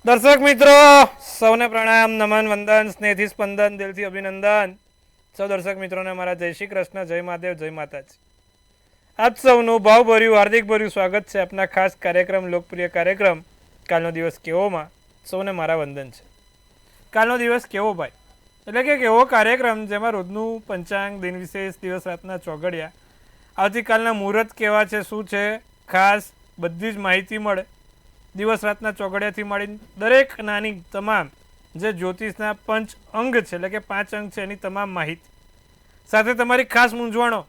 દર્શક મિત્રો સૌને પ્રણામ, નમન, વંદન, સ્નેહથી સ્પંદન, દિલથી અભિનંદન. સૌ દર્શક મિત્રોને મારા જય શ્રી કૃષ્ણ, જય મહાદેવ, જય માતાજી. આપ સૌનું ભાવભર્યું હાર્દિક ભર્યું સ્વાગત છે આપના ખાસ કાર્યક્રમ, લોકપ્રિય કાર્યક્રમ કાલનો દિવસ કેવોમાં. સૌને મારા વંદન છે. કાલનો દિવસ કેવો ભાઈ એટલે કે એવો કાર્યક્રમ જેમાં રોજનું પંચાંગ, દિન વિશેષ, દિવસ રાતના ચોઘડિયા, આવતીકાલના મુહૂર્ત કેવા છે, શું છે ખાસ બધી જ માહિતી મળે. દિવસ રાતના ચોઘડિયાથી મળી દરેક નાની તમામ જે જ્યોતિષના પંચ અંગ છે એટલે કે 5 અંગ છે એની તમામ માહિતી સાથે તમારી ખાસ મૂંઝવણો,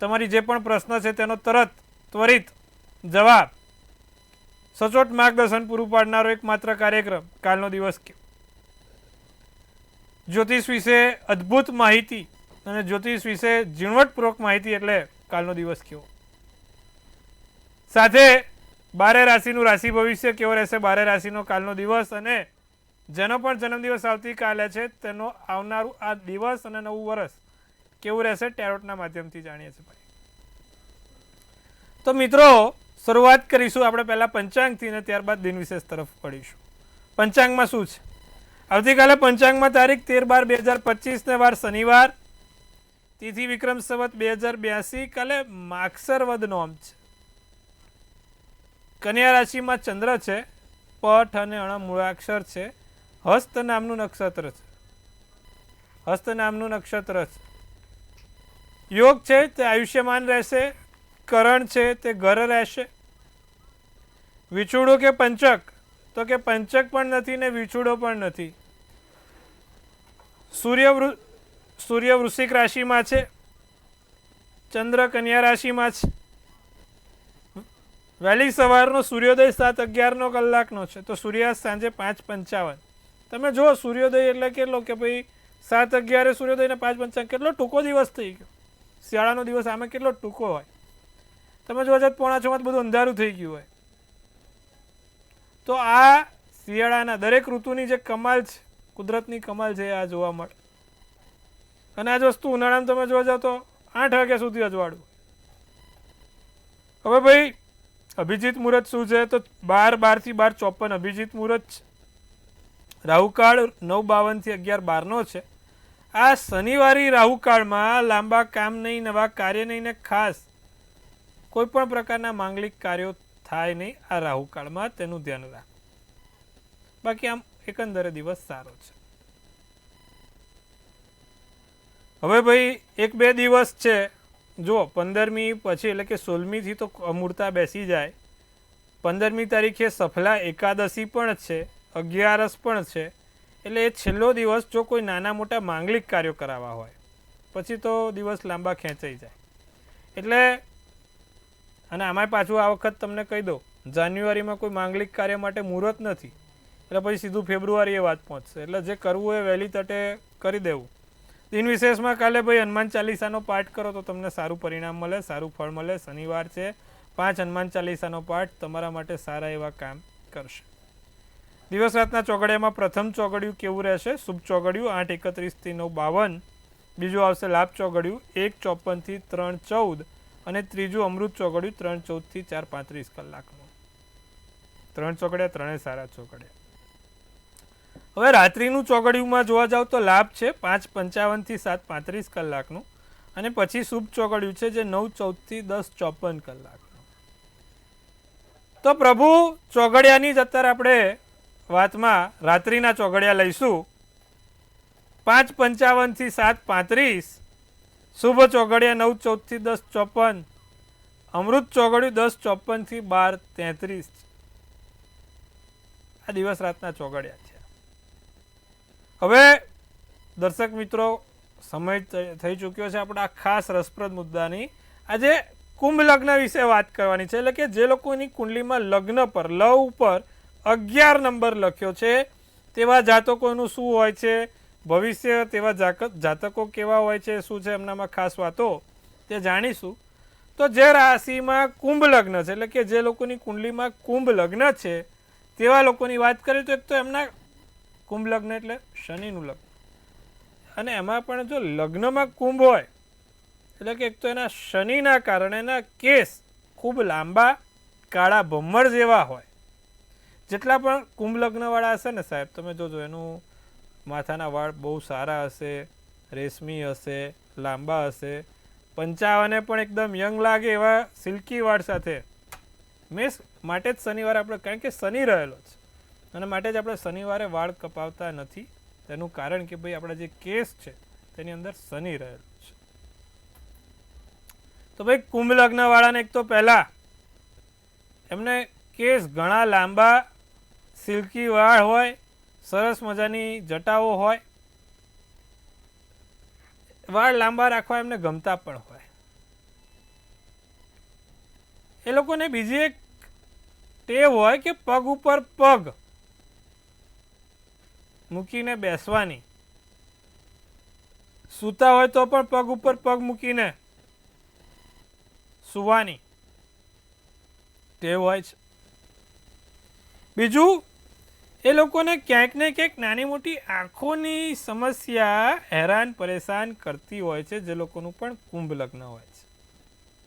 તમારી જે પણ પ્રશ્ન છે તેનો ત્વરિત જવાબ, સચોટ માર્ગદર્શન પૂરું પાડનારો એકમાત્ર કાર્યક્રમ કાલનો દિવસ કેવો. જ્યોતિષ વિશે અદ્ભુત માહિતી અને જ્યોતિષ વિશે ઝીણવટપૂર્વક માહિતી એટલે કાલનો દિવસ કેવો. સાથે 12 રાશિનું રાશિ ભવિષ્ય કેવો રહેશે, 12 રાશિનો કાલનો દિવસ, અને જેનો પણ જન્મદિવસ આવતીકાલે છે તેનો આવનારું આ દિવસ અને નવું વર્ષ કેવું રહેશે ટેરોટના માધ્યમથી જાણીએ છીએ ભાઈ. તો મિત્રો શરૂઆત કરીશું આપણે પહેલા પંચાંગથી અને ત્યારબાદ દિન વિશેષ તરફ પડીશું. પંચાંગમાં શું છે? આવતીકાલે પંચાંગમાં તારીખ 13/12/2025 ને વાર શનિવાર, તિથિ વિક્રમ સંવત 2082, કાલે માગસર વદ નોમ છે. કન્યા રાશિમાં ચંદ્ર છે, પઠ અને અણ મૂળાક્ષર છે, હસ્ત નામનું નક્ષત્ર છે. હસ્ત નામનું નક્ષત્ર છે. યોગ છે તે આયુષ્યમાન રહેશે, કરણ છે તે ઘર રહેશે. વિછુડો કે પંચક, તો કે પંચક પણ નથી ને વિછુડો પણ નથી. સૂર્ય વૃશ્ચિક રાશિમાં છે, ચંદ્ર કન્યા રાશિમાં છે. વહેલી સવારનો સૂર્યોદય 7:11 કલાકનો છે, તો સૂર્યાસ્ત સાંજે 5:55. તમે જુઓ સૂર્યોદય એટલે કેટલો કે ભાઈ 7:11 સૂર્યોદય ને 5:55 કેટલો ટૂંકો દિવસ થઈ ગયો. શિયાળાનો દિવસ આમે કેટલો ટૂંકો હોય. તમે જોવા જાવ 5:45 બધું અંધારું થઈ ગયું હોય. તો આ શિયાળાના દરેક ઋતુની જે કમાલ છે, કુદરતની કમાલ છે, આ જોવા મળે. અને આ જ વસ્તુ ઉનાળામાં તમે જોવા જાવ તો 8 વાગ્યા સુધી અજવાળું. હવે ભાઈ અભિજીત મુહૂર્ત શું છે? તો 12 થી 12:54 અભિજીત મુહૂર્ત છે. રાહુકાળ 9:52 થી 11:12 છે. આ શનિવારી રાહુકાળમાં લાંબા કામ નહીં, નવા કાર્ય નહીં ને ખાસ કોઈ પણ પ્રકારના માંગલિક કાર્યો થાય નહીં આ રાહુકાળમાં, તેનું ધ્યાન રાખ. બાકી આમ એકંદરે દિવસ સારો છે. હવે ભાઈ 1-2 દિવસ છે, જુઓ 15મી પછી એટલે કે 16મીથી તો અમૂર્તા બેસી જાય. 15મી તારીખે સફલા એકાદશી પણ છે, 11સ પણ છે. એટલે એ છેલ્લો દિવસ જો કોઈ નાના મોટા માંગલિક કાર્યો કરાવવા હોય પછી તો દિવસ લાંબા ખેંચાઈ જાય. એટલે અને આમાંય પાછું આ વખત તમને કહી દઉં, જાન્યુઆરીમાં કોઈ માંગલિક કાર્ય માટે મુહૂર્ત નથી, એટલે પછી સીધું ફેબ્રુઆરી એ વાત પહોંચશે. એટલે જે કરવું એ વહેલી તટે કરી દેવું. દિન વિશેષમાં કાલે ભાઈ હનુમાન ચાલીસાનો પાઠ કરો તો તમને સારું પરિણામ મળે, સારું ફળ મળે. શનિવાર છે, 5 હનુમાન ચાલીસાનો પાઠ તમારા માટે સારા એવા કામ કરશે. દિવસ રાતના ચોઘડિયામાં પ્રથમ ચોઘડિયું કેવું રહેશે? શુભ ચોઘડિયું 8:31 થી 9:52. બીજું આવશે લાભ ચોઘડિયું 1:54 થી 3:14, અને ત્રીજું અમૃત ચોઘડિયું 3:14 થી 4:35 કલાકનું. 3 ચોઘડિયા, ત્રણેય સારા ચોઘડિયા. હવે રાત્રિનું ચોઘડિયુંમાં જોવા જાવ તો લાભ છે 5:55 થી 7:35 કલાકનું, અને પછી શુભ ચોઘડિયું છે જે 9:14 થી 10:54 કલાકનું. તો પ્રભુ ચોઘડિયાની જ અત્યારે આપણે વાતમાં રાત્રિના ચોઘડિયા લઈશું. 5:55 થી 7:35, શુભ ચોઘડિયા 9:14 થી 10:54, અમૃત ચોઘડિયું 10:54 થી 12:33. આ દિવસ રાતના ચોઘડિયા છે. હવે દર્શક મિત્રો સમય થઈ ચૂક્યો છે આપણા ખાસ રસપ્રદ મુદ્દાની. આજે કુંભ લગ્ન વિશે વાત કરવાની છે. એટલે કે જે લોકોની કુંડલીમાં લગ્ન પર લવ ઉપર 11 નંબર લખ્યો છે તેવા જાતકોનું શું હોય છે ભવિષ્ય, તેવા જાતકો કેવા હોય છે, શું છે એમનામાં ખાસ વાતો તે જાણીશું. તો જે રાશિમાં કુંભ લગ્ન છે એટલે કે જે લોકોની કુંડલીમાં કુંભ લગ્ન છે તેવા લોકોની વાત કરીએ તો એક તો એમના કુંભ લગ્ન એટલે શનિનું લગ્ન, અને એમાં પણ જો લગ્નમાં કુંભ હોય એટલે કે એક તો એના શનિના કારણે એના કેસ ખૂબ લાંબા કાળા ભમ્મર જેવા હોય, જેટલા પણ કુંભ લગ્નવાળા હશે ને સાહેબ, તમે જોજો એનું માથાના વાળ બહુ સારા હશે, રેશમી હશે, લાંબા હશે, પંચાવને પણ એકદમ યંગ લાગે એવા સિલ્કી વાળ સાથે. મેષ માટે જ શનિવારે આપણે, કારણ કે શનિ રહેલો છે અને માટે જ આપણે શનિવારે વાળ કપાવતા નથી. તેનું કારણ કે ભાઈ આપણા જે કેસ છે તેની અંદર શનિ રહેલો છે. તો ભાઈ કુંભ લગ્ન વાળાને એક તો પહેલા એમને કેસ ઘણા લાંબા સિલ્કી વાળ હોય, સરસ મજાની જટાઓ હોય, વાળ લાંબા રાખવા એમને ગમતા પણ હોય. એ લોકોને બીજી એક ટેવ હોય કે પગ ઉપર પગ મૂકીને બેસવાની. સૂતા હોય તો પણ પગ ઉપર પગ મૂકીને સુવાની ટેવ હોય છે. બીજું, એ લોકોને ક્યાંક ને ક્યાંક નાની મોટી આંખોની સમસ્યા હેરાન પરેશાન કરતી હોય છે. જે લોકોનું પણ કુંભ લગ્ન હોય છે,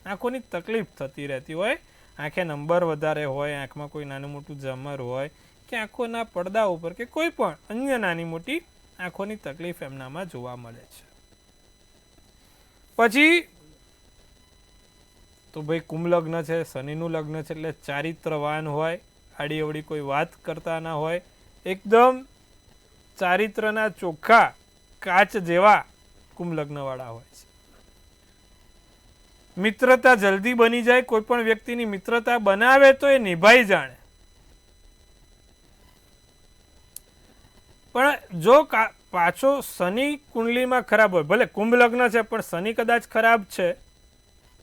આંખોની તકલીફ થતી રહેતી હોય, આંખે નંબર વધારે હોય, આંખમાં કોઈ નાનું મોટું ઝમર હોય કે આંખોના પડદા ઉપર કે કોઈ પણ અન્ય નાની મોટી આંખોની તકલીફ એમનામાં જોવા મળે છે. પછી તો ભાઈ કુંભ લગ્ન છે, શનિનું લગ્ન છે, એટલે ચારિત્રવાન હોય, આડી અવડી કોઈ વાત કરતા ના હોય, એકદમ ચારિત્રના ચોખ્ખા કાચ જેવા કુંભ લગ્નવાળા હોય છે. મિત્રતા જલ્દી બની જાય, કોઈ પણ વ્યક્તિની મિત્રતા બનાવે તો એ નિભાઈ જાણે. પણ જો પાછો શનિ કુંડલીમાં ખરાબ હોય, ભલે કુંભ લગ્ન છે પણ શનિ કદાચ ખરાબ છે,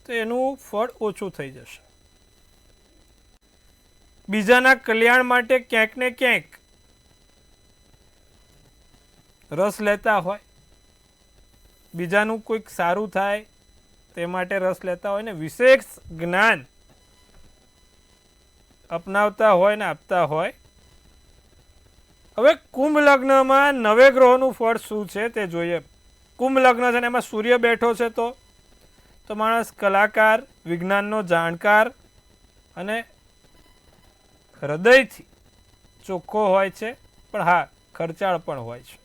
તો એનું ફળ ઓછું થઈ જશે. બીજાના કલ્યાણ માટે ક્યાંક ને ક્યાંક રસ લેતા હોય, બીજાનું કોઈક સારું થાય તે માટે રસ લેતા હોય ને વિશેષ જ્ઞાન અપનાવતા હોય ને આપતા હોય. હવે કુંભ લગ્નમાં નવે ગ્રહોનું ફળ શું છે તે જોઈએ. કુંભ લગ્ન છે ને એમાં સૂર્ય બેઠો છે તો માણસ કલાકાર, વિજ્ઞાનનો જાણકાર અને હૃદયથી ચોખ્ખો હોય છે, પણ હા ખર્ચાળ પણ હોય છે.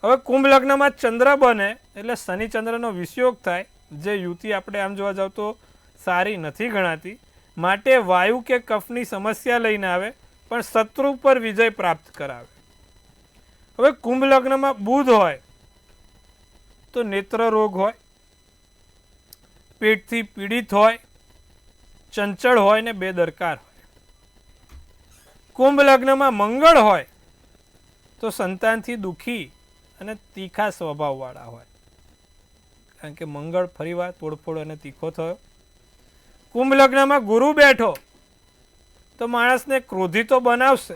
હવે કુંભ લગ્નમાં ચંદ્ર બને એટલે શનિ ચંદ્રનો વિષયોગ થાય, જે યુતિ આપણે આમ જોવા જાવ તો સારી નથી ગણાતી. માટે વાયુ કે કફની સમસ્યા લઈને આવે, પણ શત્રુ પર વિજય પ્રાપ્ત કરાવે. હવે કુંભ લગ્નમાં બુધ હોય તો નેત્ર રોગ હોય, પેટથી પીડિત હોય, ચંચળ હોય ને બેદરકાર હોય. કુંભ લગ્નમાં મંગળ હોય તો સંતાનથી દુઃખી અને તીખા સ્વભાવવાળા હોય, કારણ કે મંગળ ફરીવાર તોડફોડ અને તીખો થયો. કુંભ લગ્નમાં ગુરુ બેઠો તો માણસને ક્રોધી તો બનાવશે,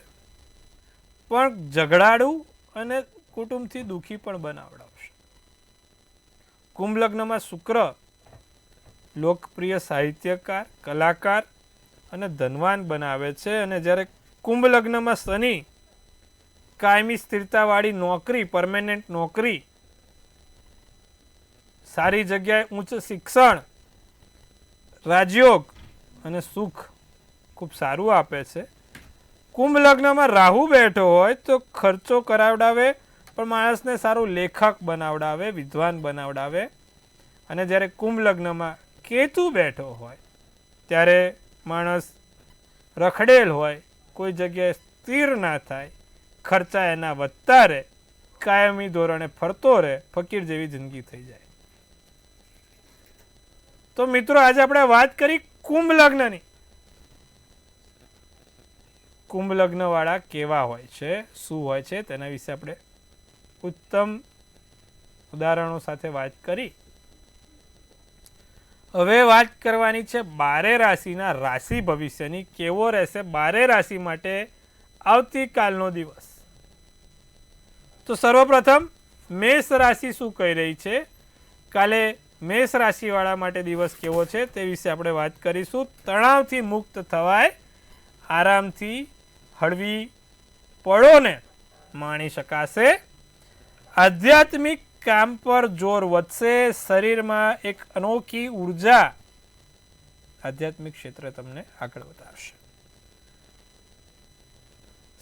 પણ ઝઘડાડું અને કુટુંબથી દુઃખી પણ બનાવડાવશે. કુંભ લગ્નમાં શુક્ર લોકપ્રિય સાહિત્યકાર, કલાકાર અને ધનવાન બનાવે છે. અને જ્યારે કુંભ લગ્નમાં શનિ કાયમી સ્થિરતાવાળી નોકરી, પરમેનન્ટ નોકરી, સારી જગ્યાએ ઉચ્ચ શિક્ષણ, રાજયોગ અને સુખ ખૂબ સારું આપે છે. કુંભ લગ્નમાં રાહુ બેઠો હોય તો ખર્ચો કરાવડાવે, પણ માણસને સારું લેખક બનાવડાવે, વિદ્વાન બનાવડાવે. અને જ્યારે કુંભ લગ્નમાં કેતુ બેઠો હોય ત્યારે માણસ રખડેલ હોય, કોઈ જગ્યાએ સ્થિર ના થાય, ખર્ચા એના વધતા રહે, કાયમી ધોરણે ફરતો રહે, ફકીર જેવી જિંદગી થઈ જાય. તો મિત્રો આજે આપણે વાત કરી કુંભ લગ્નની. કુંભ લગ્ન વાળા કેવા હોય છે, શું હોય છે, તેના વિશે આપણે ઉત્તમ ઉદાહરણો સાથે વાત કરી. હવે વાત કરવાની છે 12 રાશિના રાશિ ભવિષ્યની. કેવો રહેશે 12 રાશિ માટે આવતીકાલનો દિવસ? તો સર્વપ્રથમ મેષ રાશિ શું કહી રહી છે, કાલે મેષ રાશિવાળા માટે દિવસ કેવો છે તે વિશે આપણે વાત કરીશું. તણાવથી મુક્ત થવાય, આરામથી હળવી પળોને માણી શકાશે. આધ્યાત્મિક કામ પર જોર વધશે, શરીરમાં એક અનોખી ઉર્જા આધ્યાત્મિક ક્ષેત્રે તમને આગળ વધારશે.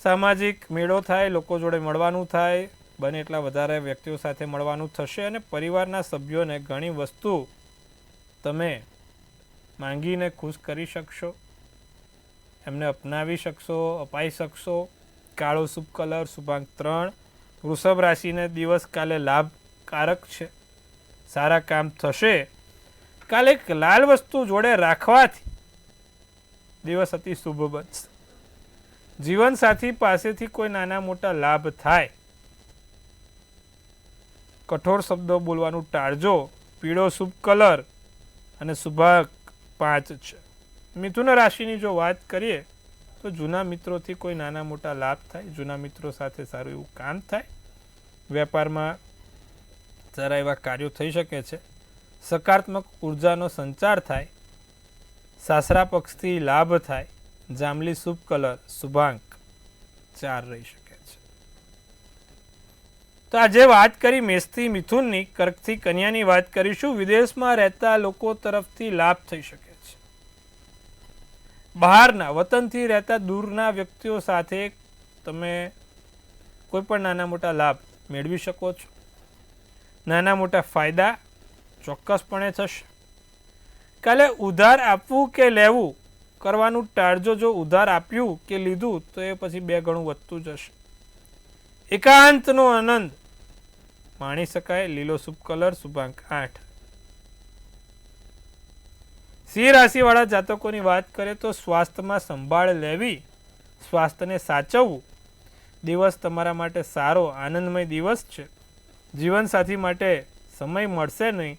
સામાજિક મેળો થાય, લોકો જોડે મળવાનું થાય, બને એટલા વધારે વ્યક્તિઓ સાથે મળવાનું થશે અને પરિવારના સભ્યોને ઘણી વસ્તુ તમે માંગીને ખુશ કરી શકશો, એમને અપનાવી શકશો, અપાઈ શકશો. કાળો શુભ કલર શુભાંક 3. વૃષભ રાશિને દિવસ કાલે લાભકારક છે, સારા કામ થશે. કાલે એક લાલ વસ્તુ જોડે રાખવાથી દિવસ અતિ શુભ બનશે. જીવનસાથી પાસેથી કોઈ નાના મોટા લાભ થાય. કઠોર શબ્દો બોલવાનું ટાળજો. પીળો શુભ કલર અને શુભાંક 5 છે. મિથુન રાશિની જો વાત કરીએ તો જૂના મિત્રોથી કોઈ નાના મોટા લાભ થાય, જૂના મિત્રો સાથે સારું એવું કામ થાય, વેપારમાં સારા એવા કાર્યો થઈ શકે છે, સકારાત્મક ઉર્જાનો સંચાર થાય, સાસરા પક્ષથી લાભ થાય. જાંબલી શુભ કલર શુભાંક 4 રહી શકે છે. તો આજે વાત કરી મેષથી મિથુનની, કર્કથી કન્યાની વાત કરીશું. વિદેશમાં રહેતા લોકો તરફથી લાભ થઈ શકે છે. બહારના વતનથી રહેતા દૂરના વ્યક્તિઓ સાથે તમે કોઈ પણ નાના મોટા લાભ મેળવી શકો છો. નાના મોટા ફાયદા ચોક્કસપણે થશે. કાલે ઉધાર આપવું કે લેવું કરવાનું ટાળજો. જો ઉધાર આપ્યું કે લીધું તો એ પછી 2 ગણું વધતું જશે. એકાંતનો આનંદ માણી શકાય. લીલો શુભ કલર શુભાંક 8. સિંહ રાશિવાળા જાતકોની વાત કરીએ તો સ્વાસ્થ્યમાં સંભાળ લેવી, સ્વાસ્થ્યને સાચવવું. દિવસ તમારા માટે સારો આનંદમય દિવસ છે. જીવનસાથી માટે સમય મળશે નહીં.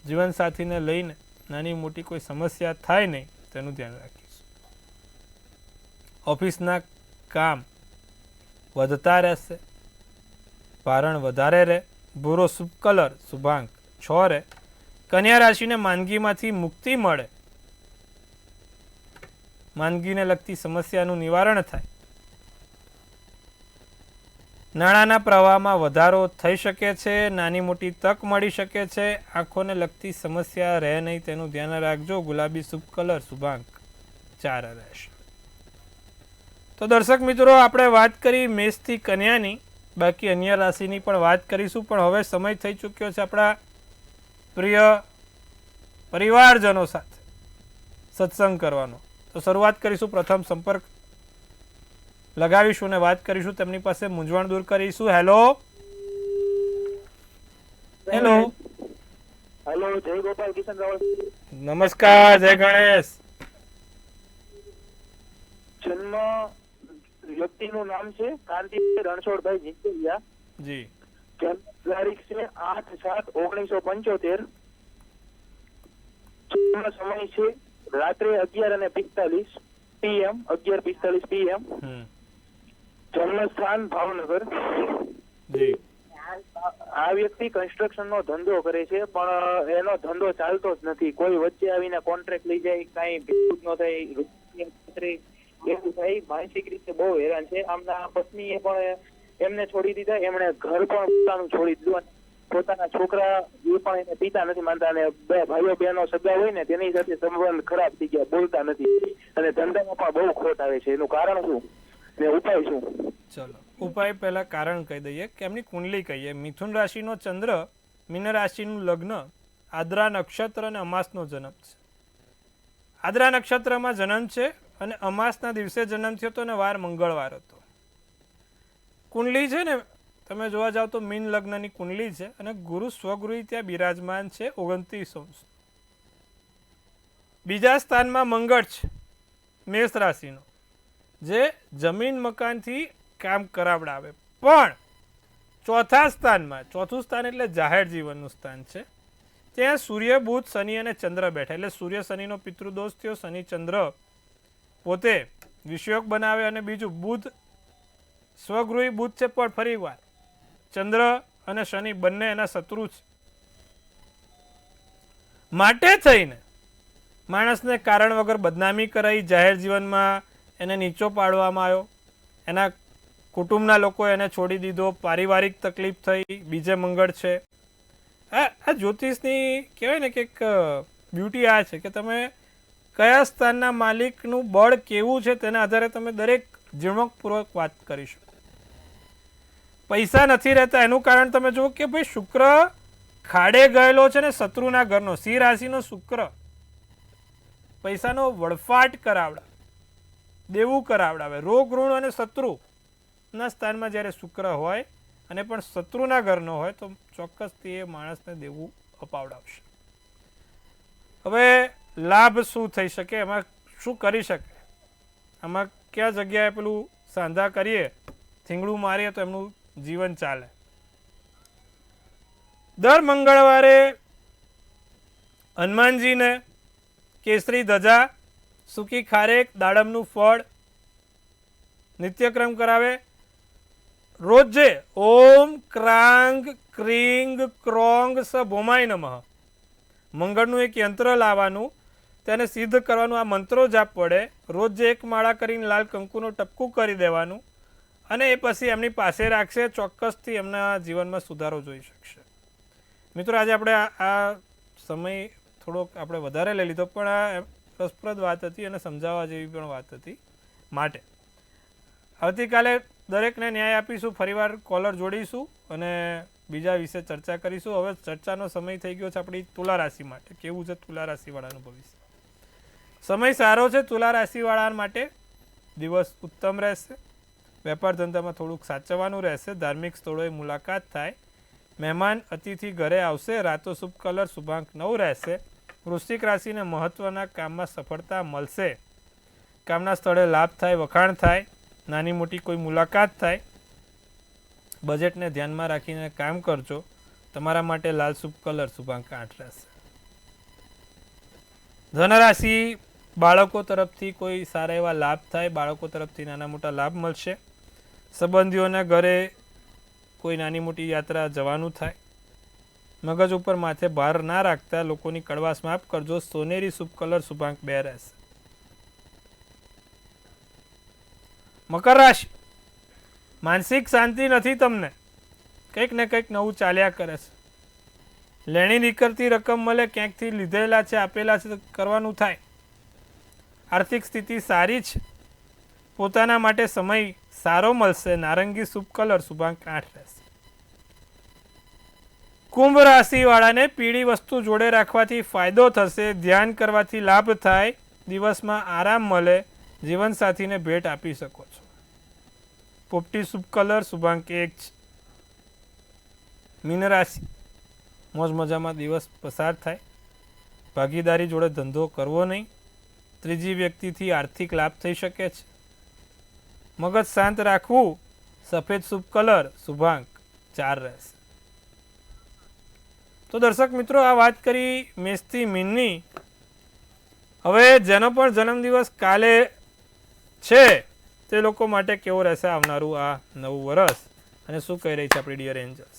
જીવનસાથીને લઈને નાની મોટી કોઈ સમસ્યા થાય નહીં તેનું ધ્યાન રાખીશું. ઓફિસના કામ વધતા રહેશે, ભારણ વધારે રહે. ભૂરો શુભ કલર શુભાંક 6 રહે. કન્યા રાશિને માંદગીમાંથી મુક્તિ મળે, માંદગીને લગતી સમસ્યાનું નિવારણ થાય. નાણાંના પ્રવાહમાં વધારો થઈ શકે છે, નાની મોટી તક મળી શકે છે. આંખોને લગતી સમસ્યા રહે નહીં તેનું ધ્યાન રાખજો. ગુલાબી શુભ કલર શુભાંક 4 રહેશે. તો દર્શક મિત્રો, આપણે વાત કરી મેષથી કન્યાની, બાકી અન્ય રાશિની પણ વાત કરીશું. પણ હવે સમય થઈ ચૂક્યો છે આપણા પ્રિય પરિવારજનો સાથે સત્સંગ કરવાનો. તો શરૂઆત કરીશું. પ્રથમ સંપર્ક લગાવીશું અને વાત કરીશું, તેમની પાસે મૂંઝવણ દૂર કરીશું. હેલો હેલો હેલો, જય ગોપાલ કિશન રાવલ. નમસ્કાર, જય ગણેશ. જન્મ વ્યક્તિનું નામ છે કાંતિભાઈ રણછોડભાઈ જીંજલિયા. જી. જન્મ તારીખ છે 8/7/1975. જન્મ સમય છે રાત્રે 11:45 PM, 11:45 PM. જન્મ સ્થાન ભાવનગર. જી. આ વ્યક્તિ કન્સ્ટ્રક્શન નો ધંધો કરે છે, પણ એનો ધંધો ચાલતો જ નથી. કોઈ વચ્ચે આવીને કોન્ટ્રાક્ટ લઈ જાય, કઈ ભેગું ન થાય, એવું થાય. માનસિક રીતે બહુ હેરાન છે. આમના પત્નીએ પણ એમને છોડી દીધા, એમણે ઘર પણ પોતાનું છોડી દીધું, પોતાના છોકરા એ પણ એને પિતા નથી માનતા, અને 2 ભાઈઓ બહેનો સગા હોય ને તેની સાથે સંબંધ ખરાબ થઈ ગયા, બોલતા નથી, અને ધંધામાં પણ બહુ ખોટ આવે છે. એનું કારણ શું ને ઉપાય શું? ચલો, ઉપાય પહેલા કારણ કહી દઈએ કે એમની કુંડલી કહીએ. મિથુન રાશિનો ચંદ્ર, મીન રાશિનું લગ્ન, આદ્રા નક્ષત્ર અને અમાસનો જન્મ છે. આદ્રા નક્ષત્રમાં જન્મ છે અને અમાસના દિવસે જન્મ થયો હતો અને વાર મંગળવાર હતો. કુંડલી છે ને, તમે જોવા જાવ તો મીન લગ્નની કુંડલી છે અને ગુરુ સ્વગૃહી ત્યાં બિરાજમાન છે 29 અંશ. બીજા સ્થાનમાં મંગળ છે મેષ રાશિનો, જે જમીન મકાનથી કામ કરાવડાવે. પણ ચોથા સ્થાનમાં, ચોથું સ્થાન એટલે જાહેર જીવનનું સ્થાન છે, ત્યાં સૂર્ય બુધ શનિ અને ચંદ્ર બેઠા. એટલે સૂર્ય શનિનો પિતૃદોષ થયો. શનિ ચંદ્ર પોતે વિષયોગ બનાવે અને બીજું બુધ સ્વગૃહી બુધ છે, પણ ફરી વાર ચંદ્ર અને શનિ બંને એના શત્રુ છે. માટે થઈને માણસને કારણ વગર બદનામી કરાઈ, જાહેર જીવનમાં એને નીચો પાડવામાં આવ્યો, એના કુટુંબના લોકો એને છોડી દીધો, પારિવારિક તકલીફ થઈ. બીજે મંગળ છે. આ જ્યોતિષની કહેવાય ને કે એક બ્યુટી આ છે કે તમે કયા સ્થાનના માલિકનું બળ કેવું છે તેના આધારે તમે દરેક ઝીણવટપૂર્વક વાત કરીશું. પૈસા નથી રહેતા એનું કારણ તમે જુઓ કે ભાઈ શુક્ર ખાડે ગયેલો છે ને શત્રુના ઘરનો. સિંહ રાશિનો શુક્ર પૈસાનો વળફાટ કરાવડાવે, દેવું કરાવડાવે. રોગ ઋણ અને શત્રુના સ્થાનમાં જ્યારે શુક્ર હોય અને પણ શત્રુના ઘરનો હોય તો ચોક્કસથી એ માણસને દેવું અપાવડાવશે. હવે લાભ શું થઈ શકે, એમાં શું કરી શકે, આમાં કયા જગ્યાએ પેલું સાંધા કરીએ, થીંગડું મારીએ તો એમનું જીવન ચાલે. દર મંગળવારે હનુમાનજીને કેસરી ધજા, સૂકી ખારેક, દાડમનું ફળ નિત્યક્રમ કરાવે. રોજે ઓમ ક્રાંગ ક્રીંગ ક્રોંગ સ ભોમાય નમઃ મંગળનું એક યંત્ર લાવવાનું, તેને સિદ્ધ કરવાનું. આ મંત્રો જાપ પડે. રોજ એક માળા કરીને લાલ કંકુનું ટપકું કરી દેવાનું અને એ પછી એમની પાસે રાખશે. ચોક્કસથી એમના જીવનમાં સુધારો જોઈ શકશે. મિત્રો આજે આપણે આ સમય થોડોક આપણે વધારે લઈ લીધો, પણ આ રસપ્રદ વાત હતી અને સમજાવવા જેવી પણ વાત હતી. માટે આવતીકાલે દરેકને ન્યાય આપીશું, ફરીવાર કોલર જોડીશું અને બીજા વિશે ચર્ચા કરીશું. હવે ચર્ચાનો સમય થઈ ગયો છે આપણી તુલા રાશિ માટે. કેવું છે તુલા રાશિવાળાનું ભવિષ્ય? સમય સારો છે તુલા રાશિવાળા માટે. દિવસ ઉત્તમ રહેશે. વેપાર ધંધામાં થોડુંક સાચવવાનું રહેશે. ધાર્મિક સ્થળોએ મુલાકાત થાય. મહેમાન અતિથિ ઘરે આવશે. રાતો શુભ કલર શુભાંક 9 રહેશે. વૃશ્ચિક રાશિને મહત્વના કામમાં સફળતા મળશે. કામના સ્થળે લાભ થાય, વખાણ થાય, નાની મોટી કોઈ મુલાકાત થાય. બજેટને ધ્યાનમાં રાખીને કામ કરજો. તમારા માટે લાલ શુભ કલર શુભાંક 8 રહેશે. ધનરાશિ બાળકો તરફથી કોઈ સારા એવા લાભ થાય. બાળકો તરફથી નાના મોટા લાભ મળશે. સંબંધીઓના ઘરે કોઈ નાની મોટી યાત્રા જવાનું થાય. મગજ ઉપર માથે ભાર ના રાખતા. લોકોની કડવાશ માફ કરજો. સોનેરી શુભ કલર શુભાંક 2 રહેશે. મકર રાશિ માનસિક શાંતિ નથી તમને. કંઈક ને કંઈક નવું ચાલ્યા કરે છે. લેણી નીકળતી રકમ મળે. ક્યાંકથી લીધેલા છે, આપેલા છે, કરવાનું થાય. આર્થિક સ્થિતિ સારી છે. પોતાના માટે સમય સારો મળશે. નારંગી શુભ કલર શુભાંક 8 રહેશે. કુંભ રાશિવાળાને પીળી વસ્તુ જોડે રાખવાથી ફાયદો થશે. ધ્યાન કરવાથી લાભ થાય. દિવસમાં આરામ મળે. જીવનસાથીને ભેટ આપી શકો છો. પોપટી શુભ કલર શુભાંક 1 છે. મીન રાશિ મોજ મજામાં દિવસ પસાર થાય. ભાગીદારી જોડે ધંધો કરવો નહીં. ત્રીજી વ્યક્તિથી આર્થિક લાભ થઈ શકે છે. મગજ શાંત રાખવું. સફેદ શુભ કલર શુભાંક 4 રહેશે. તો દર્શક મિત્રો, આ વાત કરી મેષથી મીનની. હવે જેનો પણ જન્મદિવસ કાલે છે તે લોકો માટે કેવો રહેશે આવનારું આ નવું વર્ષ અને શું કહી રહી છે આપણી ડિયર એન્જલ્સ?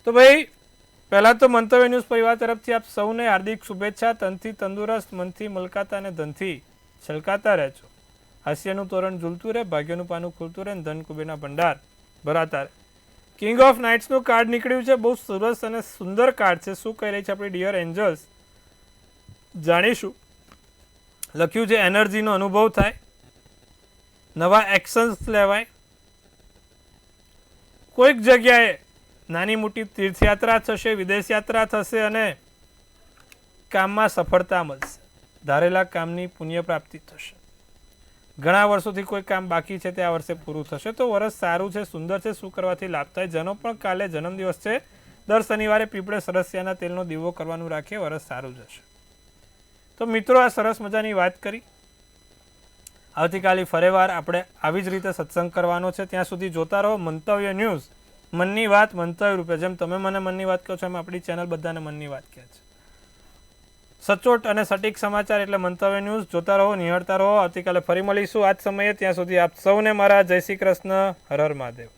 તો ભાઈ પહેલાં તો મંતવ્ય ન્યૂઝ પરિવાર તરફથી આપ સૌને હાર્દિક શુભેચ્છા. તનથી તંદુરસ્ત, મનથી મલકાતા અને ધનથી છલકાતા રહેજો. હાસ્યનું તોરણ ઝૂલતું રહે, ભાગ્યનું પાનું ખુલતું રહે, ધન કુબેરના ભંડાર ભરાતા રહે. કિંગ ઓફ નાઇટ્સનું કાર્ડ નીકળ્યું છે. બહુ સરસ અને સુંદર કાર્ડ છે. શું કહી રહી છે આપણી ડિયર એન્જલ્સ જાણીશું. લખ્યું છે એનર્જીનો અનુભવ થાય, નવા એક્શન્સ લેવાય, કોઈક જગ્યાએ નાની મોટી તીર્થયાત્રા થશે, વિદેશ યાત્રા થશે અને કામમાં સફળતા મળશે. ધારેલા કામની પુણ્ય પ્રાપ્તિ થશે. ઘણા વર્ષોથી કોઈ કામ બાકી છે તે આ વર્ષે પૂરું થશે. તો વર્ષ સારું છે, સુંદર છે. શું કરવાથી લાભ થાય? જેનો પણ કાલે જન્મદિવસ છે દર શનિવારે પીપળે સરસિયાના તેલનો દીવો કરવાનું રાખીએ. વર્ષ સારું જશે. તો મિત્રો, આ સરસ મજાની વાત કરી. આવતીકાલે ફરીવાર આપણે આવી જ રીતે સત્સંગ કરવાનો છે. ત્યાં સુધી જોતા રહો મંતવ્ય ન્યૂઝ. મનની વાત મંતવ્ય રૂપે. જેમ તમે મને મનની વાત કહો છો એમ આપણી ચેનલ બધાને મનની વાત કહે છે. સચોટ અને સટીક સમાચાર એટલે મંતવ્ય ન્યૂઝ. જોતા રહો, નિહાળતા રહો. આવતીકાલે ફરી મળીશું આ જ સમયે. ત્યાં સુધી આપ સૌને મારા જય શ્રી કૃષ્ણ. હર હર મહાદેવ.